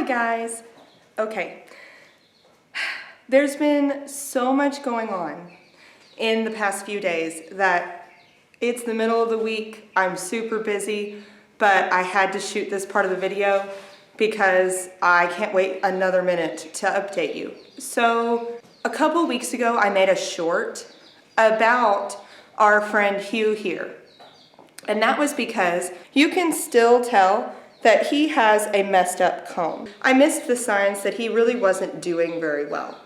Hi guys. Okay, there's been so much going on in the past few days that it's the middle of the week. I'm super busy, but I had to shoot this part of the video because I can't wait another minute to update you. So a couple weeks ago, I made a short about our friend Hugh here. And that was because you can still tell that he has a messed up comb. I missed the signs that he really wasn't doing very well.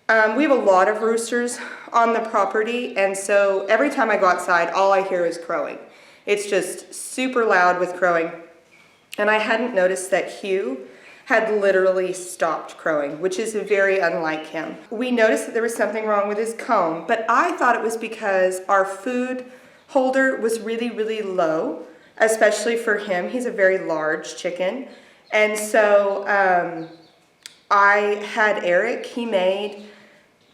We have a lot of roosters on the property, and so every time I go outside, all I hear is crowing. It's just super loud with crowing. And I hadn't noticed that Hugh had literally stopped crowing, which is very unlike him. We noticed that there was something wrong with his comb, but I thought it was because our food holder was really, really low, especially for him. He's a very large chicken. And so I had Eric, he made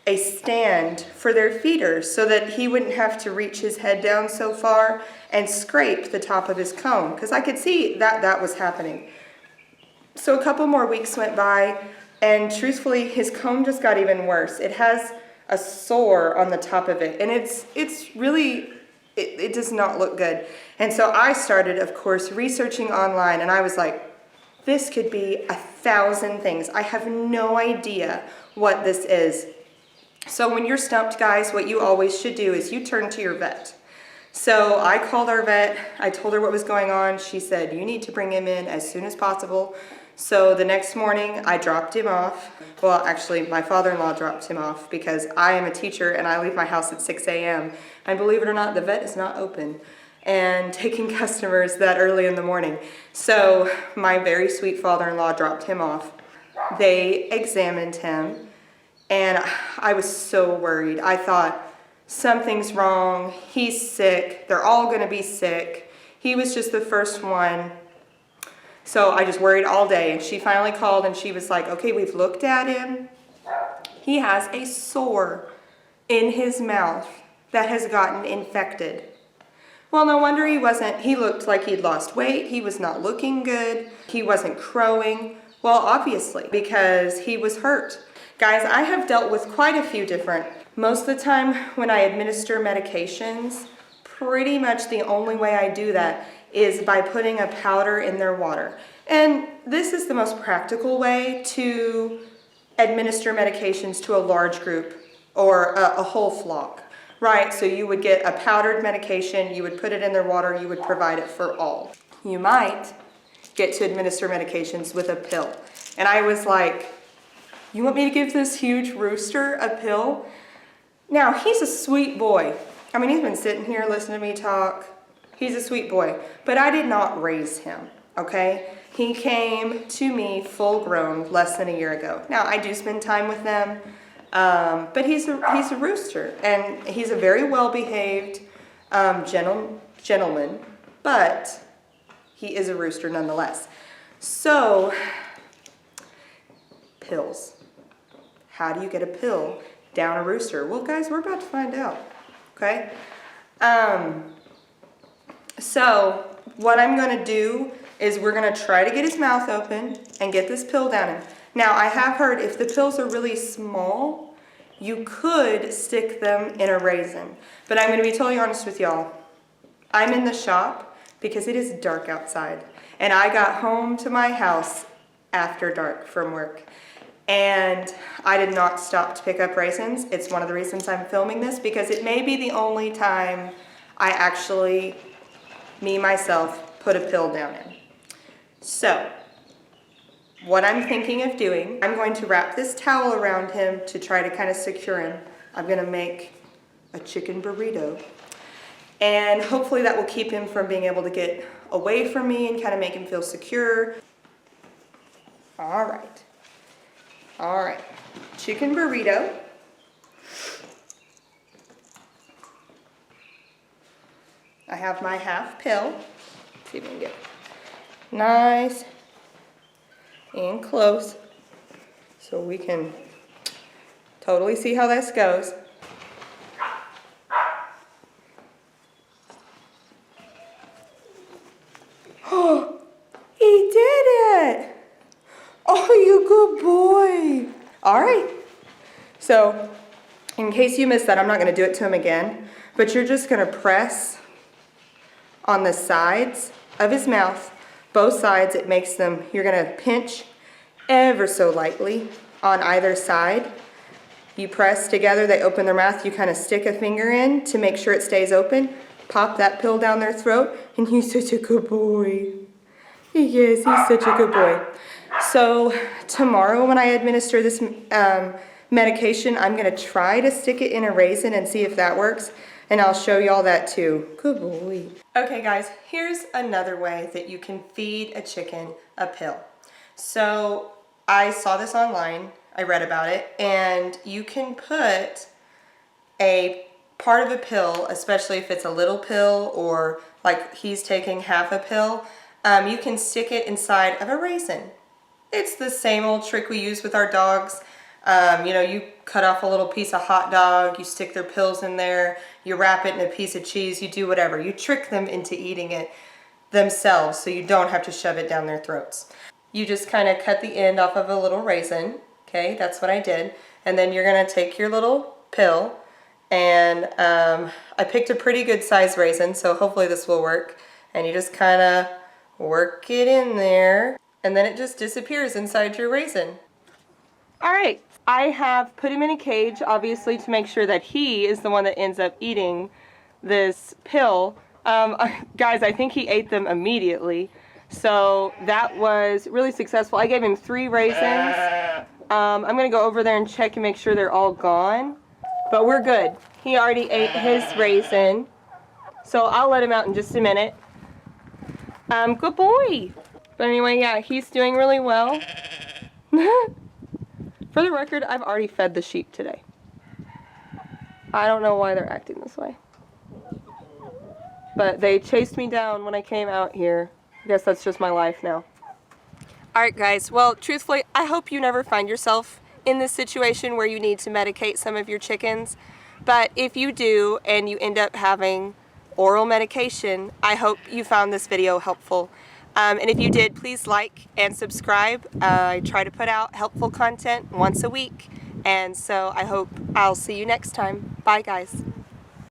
a stand for their feeders so that he wouldn't have to reach his head down so far and scrape the top of his comb, because I could see that that was happening. So a couple more weeks went by, and truthfully, his comb just got even worse. It has a sore on the top of it, and it's really, it does not look good. And so I started, of course, researching online, and I was like, this could be 1,000 things. I have no idea what this is. So when you're stumped, guys, what you always should do is you turn to your vet. So I called our vet, I told her what was going on. She said, you need to bring him in as soon as possible. So the next morning I dropped him off. Well, actually my father-in-law dropped him off because I am a teacher and I leave my house at 6 a.m. And believe it or not, the vet is not open and taking customers that early in the morning. So my very sweet father-in-law dropped him off. They examined him. And I was so worried. I thought, something's wrong, he's sick, they're all gonna be sick. He was just the first one. So I just worried all day. And she finally called and she was like, okay, we've looked at him. He has a sore in his mouth that has gotten infected. Well, no wonder he looked like he'd lost weight. He was not looking good. He wasn't crowing. Well, obviously, because he was hurt. Guys, I have dealt with quite a few different. Most of the time when I administer medications, pretty much the only way I do that is by putting a powder in their water. And this is the most practical way to administer medications to a large group or a whole flock, right? So you would get a powdered medication, you would put it in their water, you would provide it for all. You might get to administer medications with a pill. And I was like, you want me to give this huge rooster a pill? Now, he's a sweet boy. I mean, he's been sitting here listening to me talk. He's a sweet boy, but I did not raise him, okay? He came to me full grown less than a year ago. Now, I do spend time with them, but he's a rooster, and he's a very well-behaved gentleman, but he is a rooster nonetheless. So, pills. How do you get a pill down a rooster? Well, guys, we're about to find out, okay? So what I'm gonna do is we're gonna try to get his mouth open and get this pill down him. Now, I have heard if the pills are really small, you could stick them in a raisin. But I'm gonna be totally honest with y'all. I'm in the shop because it is dark outside. And I got home to my house after dark from work. And I did not stop to pick up raisins. It's one of the reasons I'm filming this, because it may be the only time I actually, myself, put a pill down in. So, what I'm thinking of doing, I'm going to wrap this towel around him to try to kind of secure him. I'm gonna make a chicken burrito. And hopefully that will keep him from being able to get away from me and kind of make him feel secure. All right, chicken burrito. I have my half pill. Let's see if we can get nice and close so we can totally see how this goes. Oh, he did it! Oh, you good boy. All right. So, in case you missed that, I'm not going to do it to him again, but you're just going to press on the sides of his mouth, both sides. It makes them, you're going to pinch ever so lightly on either side. You press together, they open their mouth, you kind of stick a finger in to make sure it stays open, pop that pill down their throat, and he's such a good boy. Yes, he's such a good boy. So tomorrow when I administer this medication, I'm going to try to stick it in a raisin and see if that works, and I'll show you all that too. Good boy. Okay guys, here's another way that you can feed a chicken a pill. So I saw this online, I read about it, and you can put a part of a pill, especially if it's a little pill or like he's taking half a pill, you can stick it inside of a raisin. It's the same old trick we use with our dogs. You know, you cut off a little piece of hot dog, you stick their pills in there, you wrap it in a piece of cheese, you do whatever. You trick them into eating it themselves so you don't have to shove it down their throats. You just kind of cut the end off of a little raisin. Okay, that's what I did. And then you're going to take your little pill, and I picked a pretty good size raisin, so hopefully this will work. And you just kind of work it in there, and then it just disappears inside your raisin. All right, I have put him in a cage, obviously, to make sure that he is the one that ends up eating this pill. Guys, I think he ate them immediately. So that was really successful. I gave him 3 raisins. I'm going to go over there and check and make sure they're all gone. But we're good. He already ate his raisin. So I'll let him out in just a minute. Good boy. But anyway, yeah, he's doing really well. For the record, I've already fed the sheep today. I don't know why they're acting this way. But they chased me down when I came out here. I guess that's just my life now. Alright guys, well truthfully, I hope you never find yourself in this situation where you need to medicate some of your chickens. But if you do and you end up having oral medication, I hope you found this video helpful. And if you did, please like and subscribe. I try to put out helpful content once a week. And so I hope I'll see you next time. Bye guys.